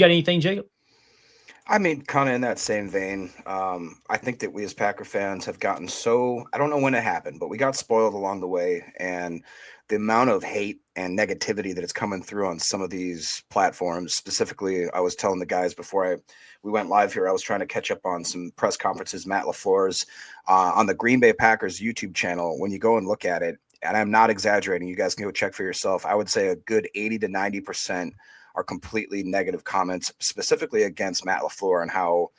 got anything, Jacob? I mean, kind of in that same vein, I think that we as Packer fans have gotten so, I don't know when it happened, but we got spoiled along the way. And the amount of hate and negativity that is coming through on some of these platforms, specifically, I was telling the guys before we went live here, I was trying to catch up on some press conferences, Matt LaFleur's on the Green Bay Packers YouTube channel. When you go and look at it, and I'm not exaggerating, you guys can go check for yourself. I would say a good 80 to 90% are completely negative comments, specifically against Matt LaFleur and how,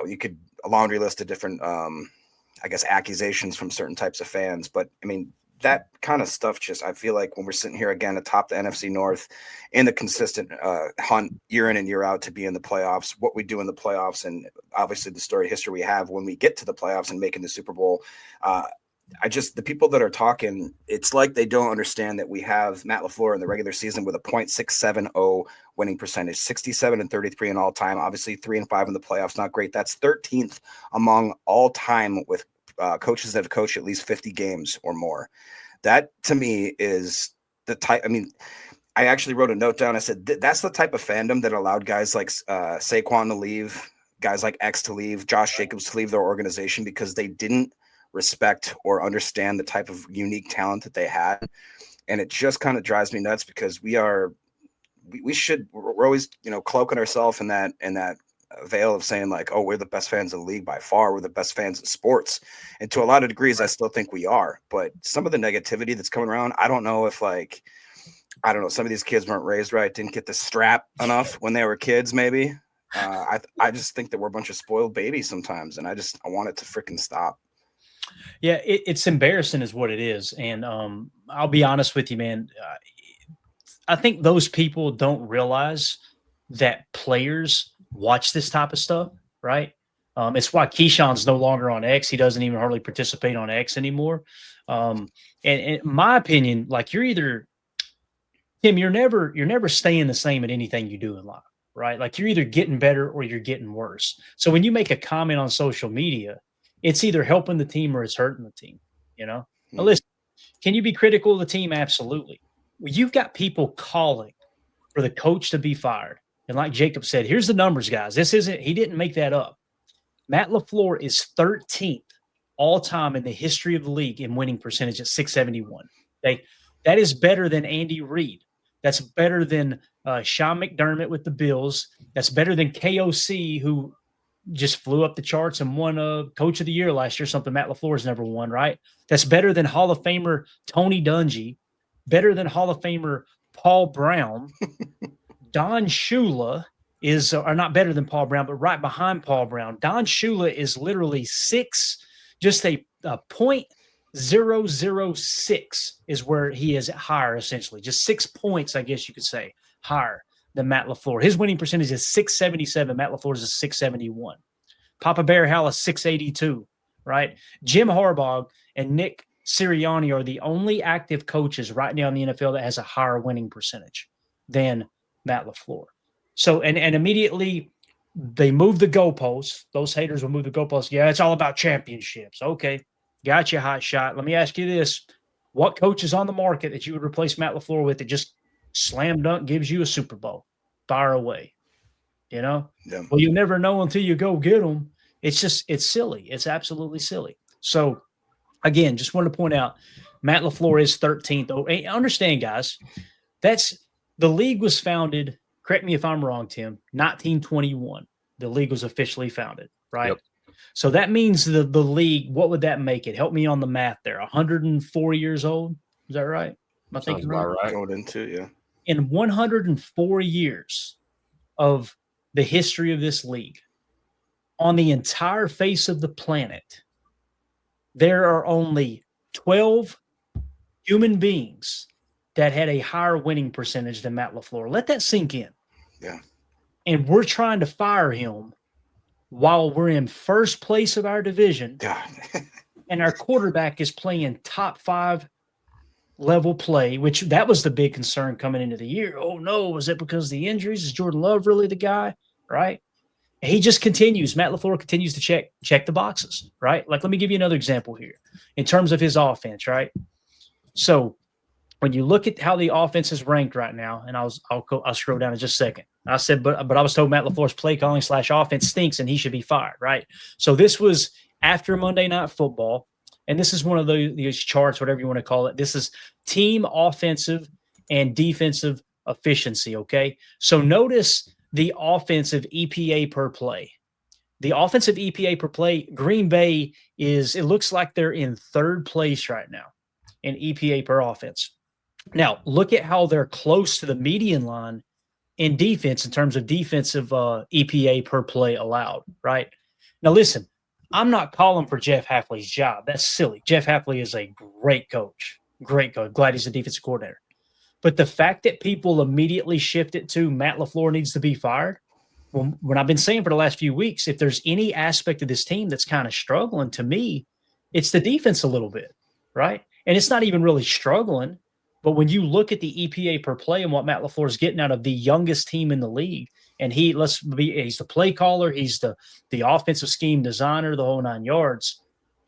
you could a laundry list of different, I guess, accusations from certain types of fans. But I mean, that kind of stuff I feel like when we're sitting here again atop the NFC North in the consistent hunt year in and year out to be in the playoffs, what we do in the playoffs, and obviously the story history we have when we get to the playoffs and making the Super Bowl, the people that are talking, it's like they don't understand that we have Matt LaFleur in the regular season with a .670 winning percentage, 67-33 in all time, obviously 3-5 in the playoffs. Not great. That's 13th among all time with coaches that have coached at least 50 games or more. That to me is the type. I mean, I actually wrote a note down. I said, that's the type of fandom that allowed guys like Saquon to leave, guys like X to leave, Josh Jacobs to leave their organization, because they didn't respect or understand the type of unique talent that they had. And it just kind of drives me nuts, because we're always, cloaking ourselves in that veil of saying like, oh, we're the best fans in the league by far. We're the best fans in sports. And to a lot of degrees, I still think we are. But some of the negativity that's coming around, I don't know if some of these kids weren't raised right, didn't get the strap enough when they were kids, maybe. I just think that we're a bunch of spoiled babies sometimes. And I want it to freaking stop. Yeah, it's embarrassing is what it is. And I'll be honest with you, man. I think those people don't realize that players watch this type of stuff, right? It's why Keyshawn's no longer on X. He doesn't even hardly participate on X anymore. And in my opinion, like you're never staying the same at anything you do in life, right? Like you're either getting better or you're getting worse. So when you make a comment on social media, it's either helping the team or it's hurting the team, Now, listen, can you be critical of the team? Absolutely. Well, you've got people calling for the coach to be fired. And like Jacob said, here's the numbers, guys. He didn't make that up. Matt LaFleur is 13th all time in the history of the league in winning percentage at 671. That is better than Andy Reid. That's better than Sean McDermott with the Bills. That's better than KOC, who just flew up the charts and won a Coach of the Year last year, something Matt LaFleur's never won, right? That's better than Hall of Famer Tony Dungy, better than Hall of Famer Paul Brown. Don Shula is, or not better than Paul Brown, but right behind Paul Brown. Don Shula is literally just a 0.006 is where he is higher, essentially. Just 6 points, I guess you could say, higher than Matt LaFleur. His winning percentage is 677. Matt LaFleur's is 671. Papa Bear Hall is 682, right? Jim Harbaugh and Nick Sirianni are the only active coaches right now in the NFL that has a higher winning percentage than Matt LaFleur. So, and immediately they move the goalposts. Those haters will move the goalposts. Yeah, it's all about championships. Okay, got you, hot shot. Let me ask you this. What coach is on the market that you would replace Matt LaFleur with that just slam dunk gives you a Super Bowl? Fire away. Yeah. Well, you never know until you go get them. It's silly. It's absolutely silly. So, again, just wanted to point out, Matt LaFleur is 13th. Oh, understand, guys, the league was founded, correct me if I'm wrong, Tim, 1921. The league was officially founded, right? Yep. So that means the league, what would that make it? Help me on the math there. 104 years old? Is that right? Am I thinking right? Going into, yeah. In 104 years of the history of this league, on the entire face of the planet, there are only 12 human beings that had a higher winning percentage than Matt LaFleur. Let that sink in. Yeah. And we're trying to fire him while we're in first place of our division. God. And our quarterback is playing top 5 level play, which that was the big concern coming into the year. Oh no, was it because of the injuries? Is Jordan Love really the guy? Right? And he just continues. Matt LaFleur continues to check the boxes, right? Like, let me give you another example here in terms of his offense, right? So when you look at how the offense is ranked right now, and I'll scroll down in just a second. I said, but I was told Matt LaFleur's play calling / offense stinks and he should be fired, right? So this was after Monday Night Football, and this is one of these charts, whatever you want to call it. This is team offensive and defensive efficiency, okay? So notice the offensive EPA per play. The offensive EPA per play, Green Bay it looks like they're in third place right now in EPA per offense. Now, look at how they're close to the median line in defense in terms of defensive EPA per play allowed, right? Now, listen, I'm not calling for Jeff Hafley's job. That's silly. Jeff Hafley is a great coach. Great coach. Glad he's a defensive coordinator. But the fact that people immediately shift it to Matt LaFleur needs to be fired, well, what I've been saying for the last few weeks, if there's any aspect of this team that's kind of struggling, to me, it's the defense a little bit, right? And it's not even really struggling. But when you look at the EPA per play and what Matt LaFleur is getting out of the youngest team in the league, and he's the play caller, he's the offensive scheme designer, the whole 9 yards.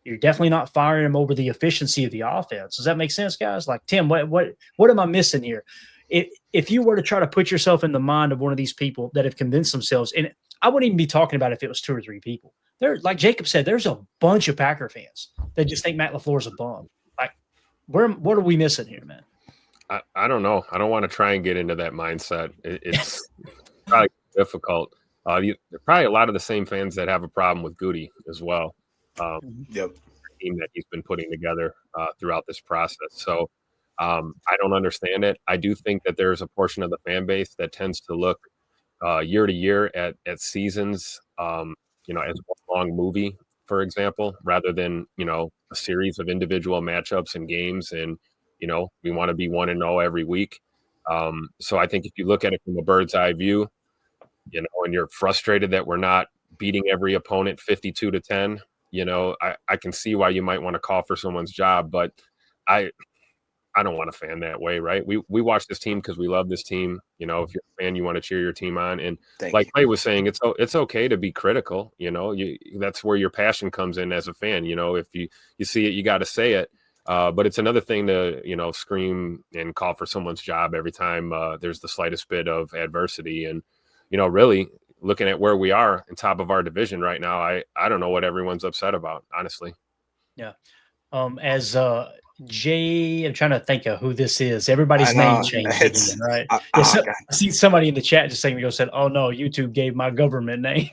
You're definitely not firing him over the efficiency of the offense. Does that make sense, guys? Like, Tim, what am I missing here? If you were to try to put yourself in the mind of one of these people that have convinced themselves, and I wouldn't even be talking about if it was 2 or 3 people. There, like Jacob said, there's a bunch of Packer fans that just think Matt LaFleur's a bum. Like, what are we missing here, man? I don't know. I don't want to try and get into that mindset. It's probably difficult. Probably a lot of the same fans that have a problem with Goody as well. Yep. Team that he's been putting together throughout this process. So I don't understand it. I do think that there's a portion of the fan base that tends to look year to year at seasons, as one long movie, for example, rather than, a series of individual matchups and games. And, we want to be 1-0 every week. So I think if you look at it from a bird's eye view, and you're frustrated that we're not beating every opponent 52-10, I can see why you might want to call for someone's job, but I don't want to fan that way, right? We watch this team because we love this team. If you're a fan, you want to cheer your team on. And like Clay was saying, it's okay to be critical. That's where your passion comes in as a fan. If you see it, you got to say it. But it's another thing to, scream and call for someone's job every time there's the slightest bit of adversity. And, really looking at where we are in top of our division right now, I don't know what everyone's upset about, honestly. Yeah. As Jay, I'm trying to think of who this is. Everybody's name changed again, right? I see somebody in the chat just saying, said, "Oh no, YouTube gave my government name."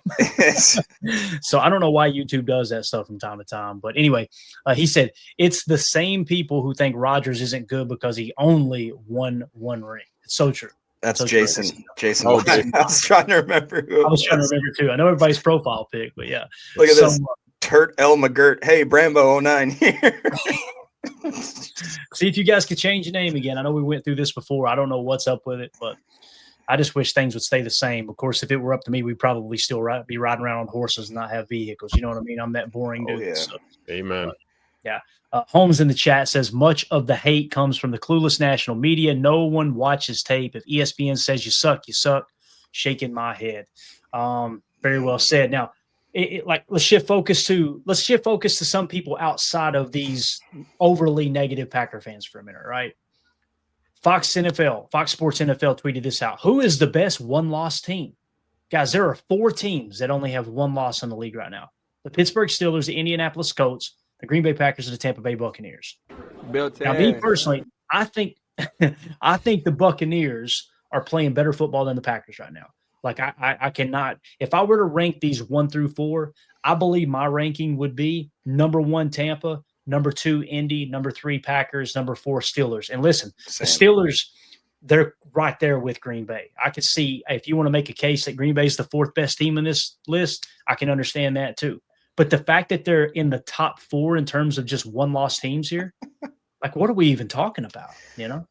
So I don't know why YouTube does that stuff from time to time. But anyway, he said it's the same people who think Rodgers isn't good because he only won 1 ring. It's so true. That's so Jason. True. Jason. Oh, I was trying to remember who. I was trying to remember too. I know everybody's profile pic, but yeah. Look at this. Turt L. McGirt. Hey, Brambo 09 here. See if you guys could change your name again. I know we went through this before. I don't know what's up with it, but I just wish things would stay the same. Of course, if it were up to me, we'd probably still be riding around on horses and not have vehicles. You know what I mean? I'm that boring dude. Yeah. So, amen. But, yeah. Holmes in the chat says much of the hate comes from the clueless national media. No one watches tape. If ESPN says you suck, you suck. Shaking my head. Very well said. Now, let's shift focus to some people outside of these overly negative Packer fans for a minute, right? Fox Sports NFL tweeted this out. Who is the best one-loss team? Guys, there are 4 teams that only have 1 loss in the league right now. The Pittsburgh Steelers, the Indianapolis Colts, the Green Bay Packers, and the Tampa Bay Buccaneers. Now, me personally, I think the Buccaneers are playing better football than the Packers right now. Like I cannot, if I were to rank these 1 through 4, I believe my ranking would be number 1, Tampa, number 2, Indy, number 3, Packers, number 4, Steelers. And listen, the Steelers, they're right there with Green Bay. I could see if you want to make a case that Green Bay is the 4th best team in this list, I can understand that too. But the fact that they're in the top 4 in terms of just 1-loss teams here, like what are we even talking about?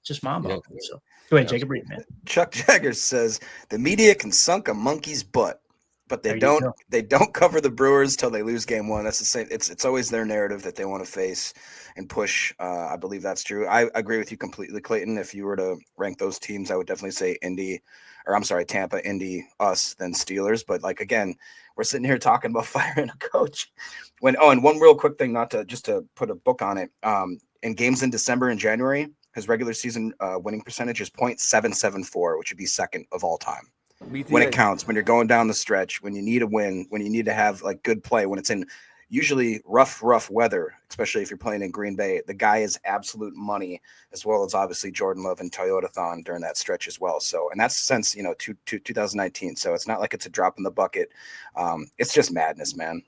Just mind-boggling. Yeah. So go ahead, Jacob, read, man. Chuck Jagger says the media can sunk a monkey's butt, but they don't cover the Brewers till they lose game 1. That's the same. It's always their narrative that they want to face and push. I believe that's true. I agree with you completely, Clayton. If you were to rank those teams, I would definitely say Tampa, Indy, us, then Steelers. But like again, we're sitting here talking about firing a coach. And one real quick thing, just to put a book on it. In games in December and January, his regular season winning percentage is .774, which would be 2nd of all time. when it counts, when you're going down the stretch, when you need a win, when you need to have like good play, when it's in usually rough weather, especially if you're playing in Green Bay, the guy is absolute money, as well as obviously Jordan Love and Toyotathon during that stretch as well. So, and that's since, 2019. So it's not like it's a drop in the bucket. It's just madness, man.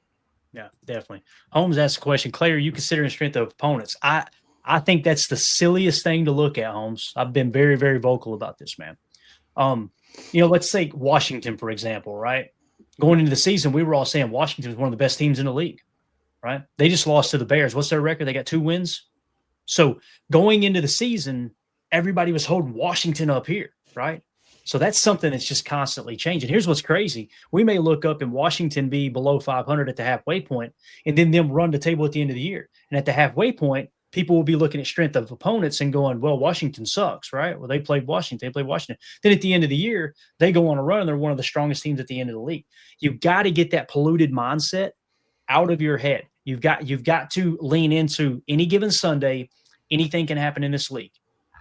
Yeah, definitely. Holmes asked a question. Clay, are you considering strength of opponents? I think that's the silliest thing to look at, Holmes. I've been very, very vocal about this, man. Let's take Washington, for example, right? Going into the season, we were all saying Washington was one of the best teams in the league, right? They just lost to the Bears. What's their record? They got 2 wins. So going into the season, everybody was holding Washington up here, right? So that's something that's just constantly changing. Here's what's crazy. We may look up and Washington be below 500 at the halfway point, and then them run the table at the end of the year. And at the halfway point, people will be looking at strength of opponents and going, well, Washington sucks, right? Well, they played Washington. Then at the end of the year, they go on a run and they're one of the strongest teams at the end of the league. You've got to get that polluted mindset out of your head. You've got to lean into any given Sunday, anything can happen in this league.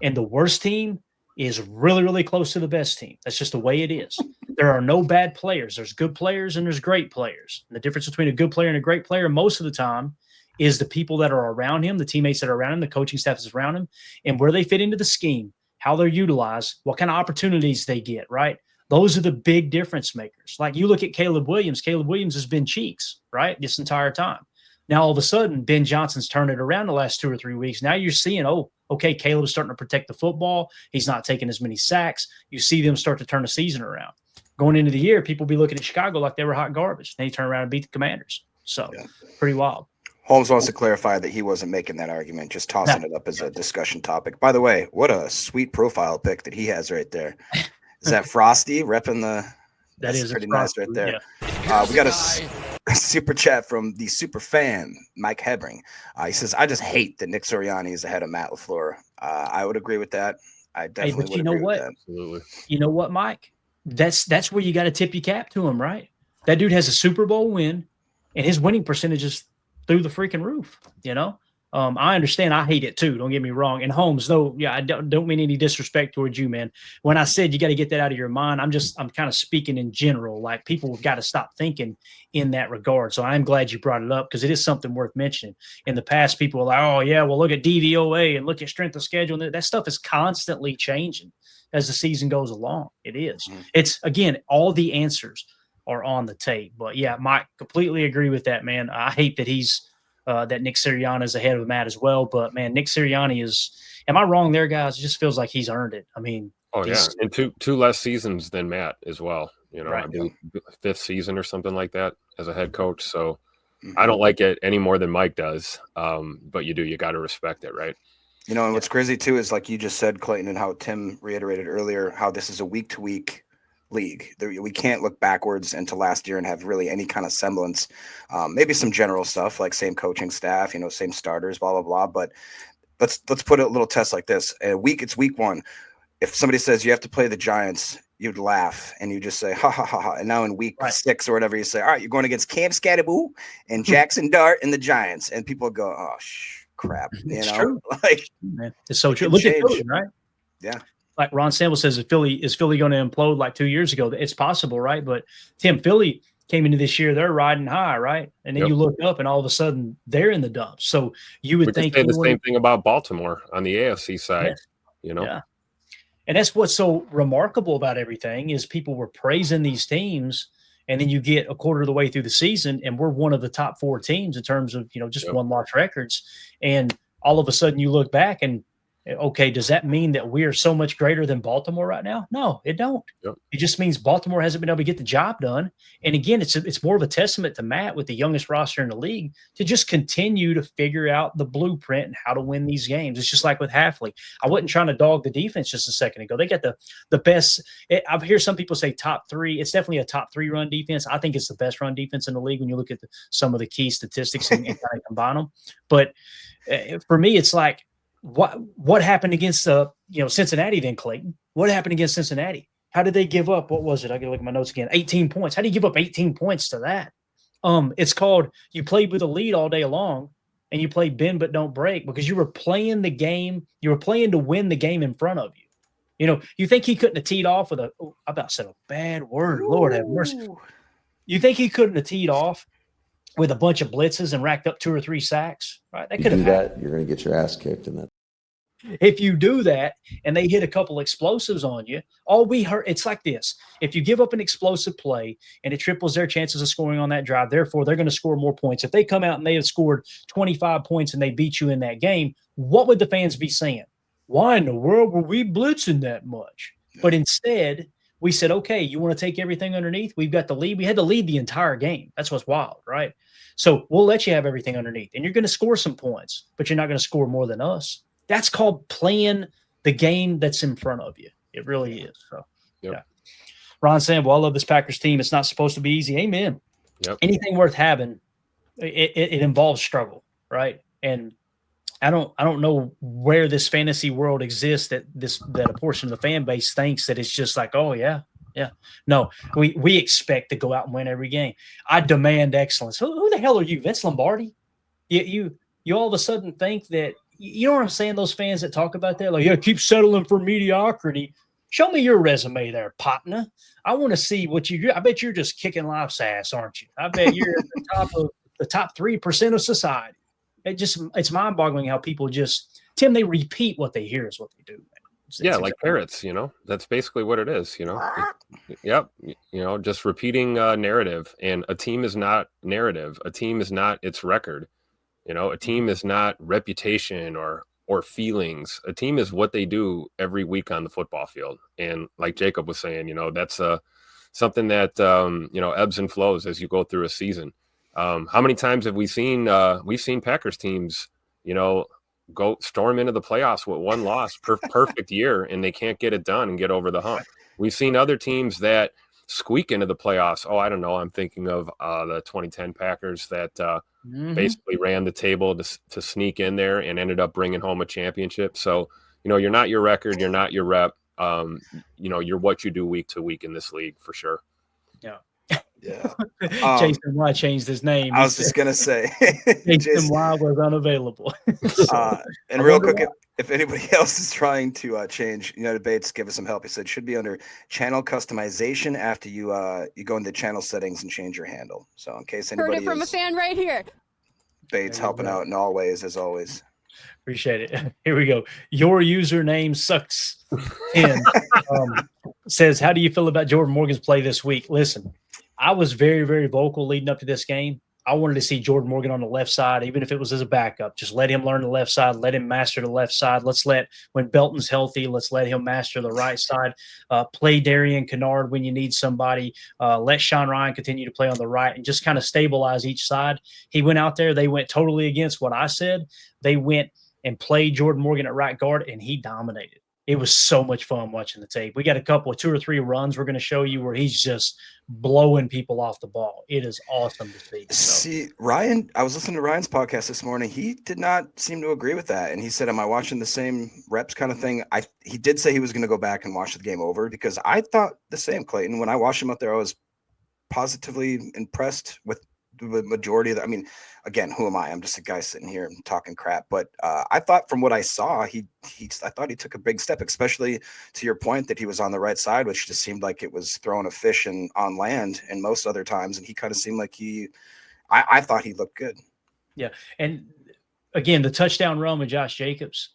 And the worst team is really, really close to the best team. That's just the way it is. There are no bad players. There's good players and there's great players. And the difference between a good player and a great player most of the time is the people that are around him, the teammates that are around him, the coaching staff is around him, and where they fit into the scheme, how they're utilized, what kind of opportunities they get, right? Those are the big difference makers. Like you look at Caleb Williams. Caleb Williams has been cheeks, right, this entire time. Now, all of a sudden, Ben Johnson's turned it around the last 2 or 3 weeks. Now you're seeing, okay, Caleb's starting to protect the football. He's not taking as many sacks. You see them start to turn the season around. Going into the year, people be looking at Chicago like they were hot garbage. Then he turned around and beat the Commanders. So, Pretty wild. Holmes wants to clarify that he wasn't making that argument, just tossing it up as a discussion topic. By the way, what a sweet profile pic that he has right there. Is that Frosty repping the – that's pretty nice right there. Yeah. We got a super chat from the super fan, Mike Hebring. He says, I just hate that Nick Sirianni is ahead of Matt LaFleur. I would agree with that. I definitely would agree with that. Absolutely. You know what, Mike? That's where you got to tip your cap to him, right? That dude has a Super Bowl win, and his winning percentage is through the freaking roof, I understand. I hate it too. Don't get me wrong. And Holmes, though, I don't mean any disrespect towards you, man. When I said you got to get that out of your mind, I'm kind of speaking in general. Like people have got to stop thinking in that regard. So I'm glad you brought it up because it is something worth mentioning. In the past, people were like, oh yeah, well look at DVOA and look at strength of schedule. And that stuff is constantly changing as the season goes along. It is. It's again, all the answers are on the tape. But yeah, Mike, completely agree with that, man. I hate that that Nick Sirianni is ahead of Matt as well. But man, Nick Sirianni is. Am I wrong there, guys? It just feels like he's earned it. I mean, yeah, and two less seasons than Matt as well. Right. I believe 5th season or something like that as a head coach. So I don't like it any more than Mike does. But you got to respect it, right? And what's crazy too is like you just said, Clayton, and how Tim reiterated earlier, how this is a week-to-week league. We can't look backwards into last year and have really any kind of semblance. Maybe some general stuff like same coaching staff, same starters, blah blah blah. But let's put a little test like this. It's week 1. If somebody says you have to play the Giants, you'd laugh and you just say ha ha ha ha. And now in week 6 or whatever, you say, all right, you're going against Cam Scatterboo and Jackson Dart and the Giants, and people go, oh crap, It's true. Like it's so true. Look at Philly, right? Yeah. Like Ron Samuel says, is Philly going to implode like 2 years ago? It's possible, right? But Tim, Philly came into this year, they're riding high, right? And then you look up and all of a sudden they're in the dumps. So you would think the same thing about Baltimore on the AFC side, Yeah. And that's what's so remarkable about everything is people were praising these teams, and then you get a quarter of the way through the season, and we're one of the top 4 teams in terms of just one-loss records. And all of a sudden you look back and okay, does that mean that we are so much greater than Baltimore right now? No, it don't. Yep. It just means Baltimore hasn't been able to get the job done. And again, it's more of a testament to Matt with the youngest roster in the league to just continue to figure out the blueprint and how to win these games. It's just like with Halfley. I wasn't trying to dog the defense just a second ago. They got the best. I hear some people say top 3. It's definitely a top 3 run defense. I think it's the best run defense in the league when you look at some of the key statistics and kind of combine them. But for me, it's like, what happened against Cincinnati then, Clayton? What happened against Cincinnati? How did they give up? What was it? I got to look at my notes again. 18 points. How do you give up 18 points to that? It's called you played with a lead all day long and you played bend but don't break because you were playing the game. You were playing to win the game in front of you. You think he couldn't have teed off with I about said a bad word. Ooh. Lord have mercy. You think he couldn't have teed off with a bunch of blitzes and racked up 2 or 3 sacks? Right? That You could do have happened. that, you're going to get your ass kicked in that. If you do that and they hit a couple explosives on you, all we heard, it's like this. If you give up an explosive play and it triples their chances of scoring on that drive, therefore they're going to score more points. If they come out and they have scored 25 points and they beat you in that game, what would the fans be saying? Why in the world were we blitzing that much? But instead, we said, okay, you want to take everything underneath? We've got the lead. We had to lead the entire game. That's what's wild, right? So we'll let you have everything underneath. And you're going to score some points, but you're not going to score more than us. That's called playing the game that's in front of you. It really is. So, Yep. yeah. Ron saying, well, I love this Packers team. It's not supposed to be easy. Amen. Yep. Anything worth having, it involves struggle, right? And I don't know where this fantasy world exists that a portion of the fan base thinks that it's just like, oh yeah. No, we expect to go out and win every game. I demand excellence. Who the hell are you, Vince Lombardi? You all of a sudden think that, you know what I'm saying? Those fans that talk about that, like, yeah, keep settling for mediocrity. Show me your resume there, partner. I want to see what you do. I bet you're just kicking life's ass, aren't you? I bet you're at the top 3% of society. It's mind-boggling how people Tim, they repeat what they hear is what they do. Yeah, like parrots, that's basically what it is, Yep. Just repeating narrative. And a team is not narrative. A team is not its record. A team is not reputation or feelings. A team is what they do every week on the football field. And like Jacob was saying, that's something that, ebbs and flows as you go through a season. How many times have we've seen Packers teams, go storm into the playoffs with one loss, perfect year, and they can't get it done and get over the hump. We've seen other teams that squeak into the playoffs. Oh, I don't know. I'm thinking of the 2010 Packers that basically ran the table to sneak in there and ended up bringing home a championship. So, you're not your record. You're not your rep. You're what you do week to week in this league for sure. Yeah. Yeah. Jason Y changed his name. I was just going to say. Jason Y was unavailable. And real quick, if anybody else is trying to change United Bates, give us some help. He said should be under channel customization after you go into channel settings and change your handle. So in case anybody heard it from a fan right here. Bates helping out in all ways, as always. Appreciate it. Here we go. Your username sucks. Says, how do you feel about Jordan Morgan's play this week? Listen, I was very, very vocal leading up to this game. I wanted to see Jordan Morgan on the left side, even if it was as a backup. Just let him learn the left side. Let him master the left side. When Belton's healthy, let's let him master the right side. Play Darian Kennard when you need somebody. Let Sean Ryan continue to play on the right and just kind of stabilize each side. He went out there. They went totally against what I said. They went and played Jordan Morgan at right guard, and he dominated. It was so much fun watching the tape. We got a couple of 2 or 3 runs we're going to show you where he's just blowing people off the ball. It is awesome to see. See, Ryan, I was listening to Ryan's podcast this morning. He did not seem to agree with that. And he said, am I watching the same reps kind of thing? He did say he was going to go back and watch the game over because I thought the same, Clayton. When I watched him up there, I was positively impressed with the majority of the, I mean, again, who am I? I'm just a guy sitting here and talking crap. But I thought from what I saw, I thought he took a big step, especially to your point that he was on the right side, which just seemed like it was throwing a fish on land and most other times. And he kind of seemed like I thought he looked good. Yeah. And again, the touchdown run with Josh Jacobs,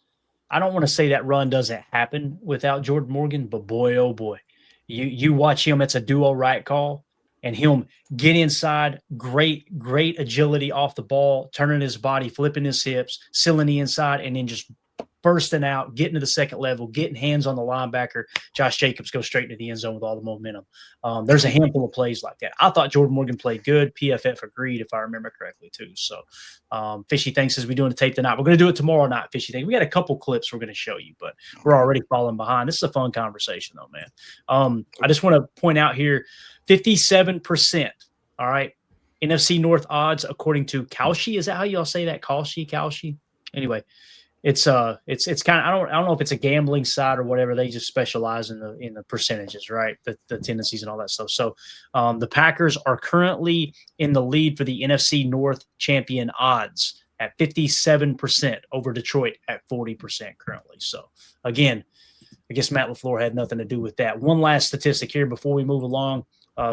I don't want to say that run doesn't happen without Jordan Morgan, but boy, oh boy, you watch him. It's a duo right call. And him get inside, great agility off the ball, turning his body, flipping his hips, sealing the inside, and then just bursting out, getting to the second level, getting hands on the linebacker. Josh Jacobs goes straight into the end zone with all the momentum. There's a handful of plays like that. I thought Jordan Morgan played good. PFF agreed, if I remember correctly, too. So Fishy thinks as we're doing the tape tonight. We're going to do it tomorrow night, Fishy thinks. We got a couple clips we're going to show you, but we're already falling behind. This is a fun conversation, though, man. I just want to point out here, 57%, all right, NFC North odds according to Kalshi. Is that how y'all say that? Kalshi? Anyway, it's kind of, I don't know if it's a gambling site or whatever. They just specialize in the percentages, right? The tendencies and all that stuff. So the Packers are currently in the lead for the NFC North champion odds at 57% over Detroit at 40% currently. So again, I guess Matt LaFleur had nothing to do with that. One last statistic here before we move along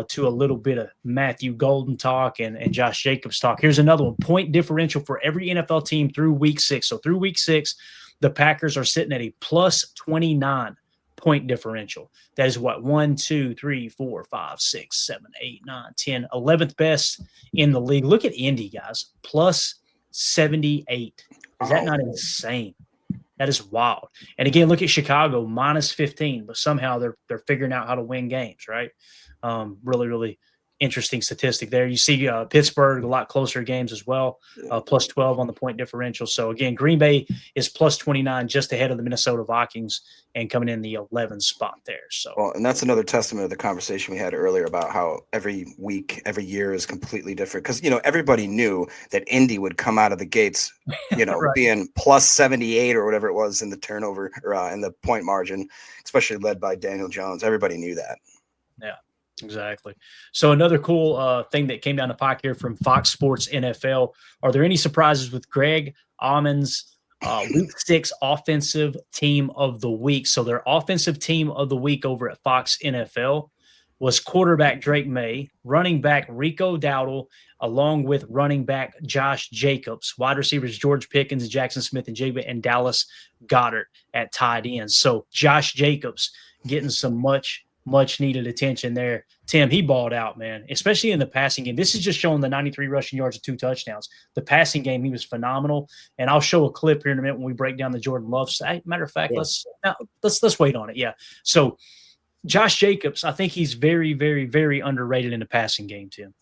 to a little bit of Matthew Golden talk and Josh Jacobs talk. Here's another one. Point differential for every NFL team through week 6. So through week 6, the Packers are sitting at a plus 29 point differential. That is what? 1, 2, 3, 4, 5, 6, 7, 8, 9, 10, 11th best in the league. Look at Indy, guys. Plus 78. Is that not insane? That is wild. And again, look at Chicago, minus 15, but somehow they're figuring out how to win games, right? Really, really interesting statistic there. You see Pittsburgh, a lot closer games as well, plus 12 on the point differential. So again, Green Bay is plus 29, just ahead of the Minnesota Vikings and coming in the 11th spot there. So, well, and that's another testament of the conversation we had earlier about how every week, every year is completely different. Because, everybody knew that Indy would come out of the gates, right. being plus 78 or whatever it was in the turnover or in the point margin, especially led by Daniel Jones. Everybody knew that. Yeah. Exactly. So another cool thing that came down the pike here from Fox Sports NFL. Are there any surprises with Greg Almon's week 6 offensive team of the week? So their offensive team of the week over at Fox NFL was quarterback Drake May, running back Rico Dowdle, along with running back Josh Jacobs, wide receivers George Pickens, Jackson Smith and Jigba, and Dallas Goedert at tight ends. So Josh Jacobs getting some much needed attention there. Tim, he balled out, man, especially in the passing game. This is just showing the 93 rushing yards and 2 touchdowns. The passing game, he was phenomenal. And I'll show a clip here in a minute when we break down the Jordan Love stat. Matter of fact, let's wait on it. Yeah. So Josh Jacobs, I think he's very, very, very underrated in the passing game, Tim.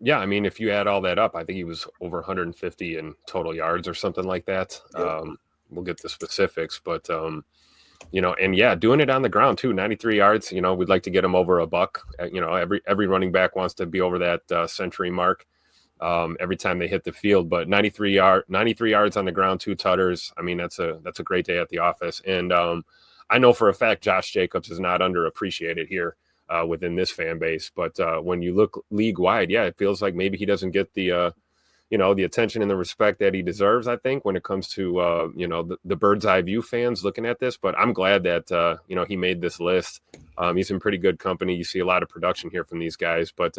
Yeah, I mean, if you add all that up, I think he was over 150 in total yards or something like that. Yep. We'll get the specifics, but and doing it on the ground too, 93 yards, we'd like to get him over a buck. Every running back wants to be over that century mark every time they hit the field, but 93 yards on the ground, 2 tutters. I mean, that's a great day at the office. And I know for a fact, Josh Jacobs is not underappreciated here within this fan base, but when you look league wide, it feels like maybe he doesn't get the attention and the respect that he deserves, I think, when it comes to, the bird's eye view fans looking at this. But I'm glad that, he made this list. He's in pretty good company. You see a lot of production here from these guys. But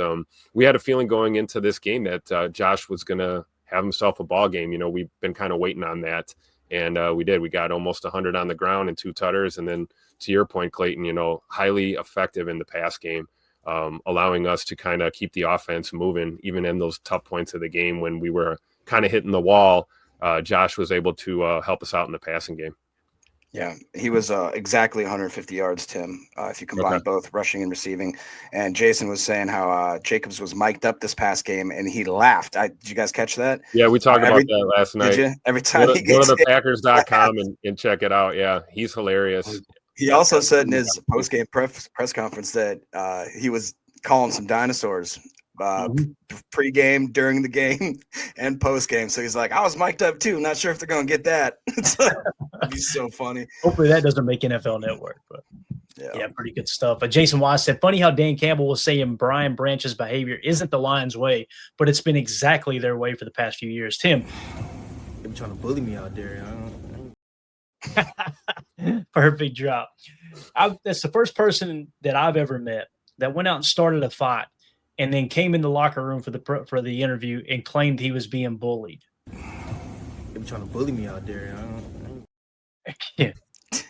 we had a feeling going into this game that Josh was going to have himself a ball game. We've been kind of waiting on that. And we did. We got almost 100 on the ground and 2 tutters. And then to your point, Clayton, highly effective in the pass game. Allowing us to kind of keep the offense moving, even in those tough points of the game when we were kind of hitting the wall. Josh was able to help us out in the passing game. Yeah, he was exactly 150 yards, Tim, if you combine both rushing and receiving. And Jason was saying how Jacobs was mic'd up this past game, and he laughed. Did you guys catch that? Yeah, we talked about that last night. Did you? Every time go to the Packers.com and check it out. Yeah, he's hilarious. He also said in his post-game press conference that he was calling some dinosaurs pre-game, during the game, and post-game. So he's like, I was mic'd up too. Not sure if they're going to get that. It'd be so funny. Hopefully that doesn't make NFL Network. But yeah, pretty good stuff. But Jason Wise said, funny how Dan Campbell was saying Brian Branch's behavior isn't the Lions' way, but it's been exactly their way for the past few years. Tim. They've been trying to bully me out there. Perfect drop. That's the first person that I've ever met that went out and started a fight and then came in the locker room for the interview and claimed he was being bullied. They've been trying to bully me out there. Yeah.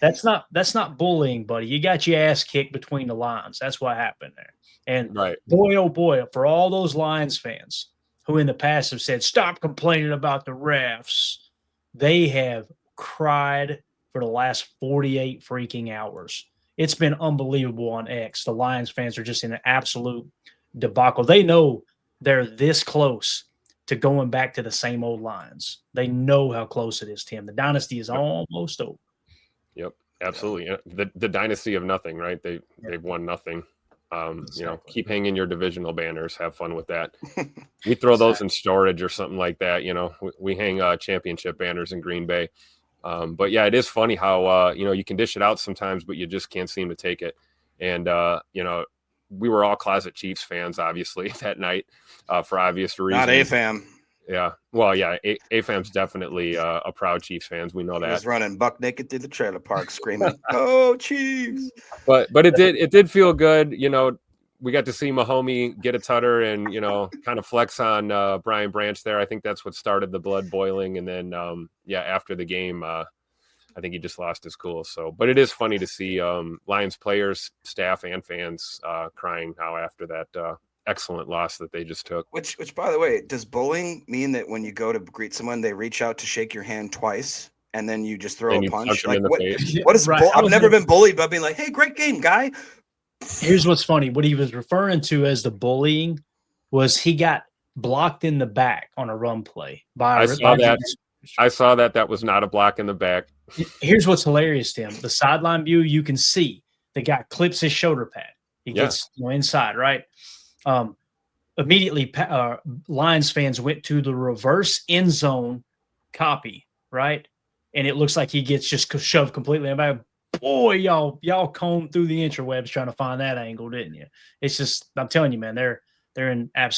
That's not bullying, buddy. You got your ass kicked between the lines. That's what happened there. And boy, oh boy, for all those Lions fans who in the past have said, stop complaining about the refs, they have cried for the last 48 freaking hours. It's been unbelievable on X. The Lions fans are just in an absolute debacle. They know they're this close to going back to the same old Lions. They know how close it is, Tim. The dynasty is almost over. Yep, absolutely. The dynasty of nothing, right? They've won nothing. Keep hanging your divisional banners. Have fun with that. We throw those in storage or something like that. We hang championship banners in Green Bay. But yeah, it is funny how, you can dish it out sometimes, but you just can't seem to take it. And, we were all closet Chiefs fans, obviously, that night for obvious reasons. Not a fam. Yeah. Well, yeah. AFAM's definitely a proud Chiefs fans. We know He that. was running buck naked through the trailer park screaming, "Go Chiefs!" But it did feel good. We got to see Mahomie get a tutter and kind of flex on Brian Branch there. I think that's what started the blood boiling. And then after the game, I think he just lost his cool. So, but it is funny to see Lions players, staff, and fans crying now after that excellent loss that they just took. Which, by the way, does bullying mean that when you go to greet someone, they reach out to shake your hand twice, and then you just throw And a you punch? punch them Like in the what? face. What is? Right. I've never been bullied by being like, "Hey, great game, guy." Here's what's funny. What he was referring to as the bullying was he got blocked in the back on a run play by I saw that. I saw that. That was not a block in the back. Here's what's hilarious, Tim. The sideline view, you can see the guy clips his shoulder pad. He gets inside, right? Immediately, Lions fans went to the reverse end zone copy, right? And it looks like he gets just shoved completely in the back. Boy, y'all combed through the interwebs trying to find that angle, didn't you? It's just, I'm telling you, man, they're in absolute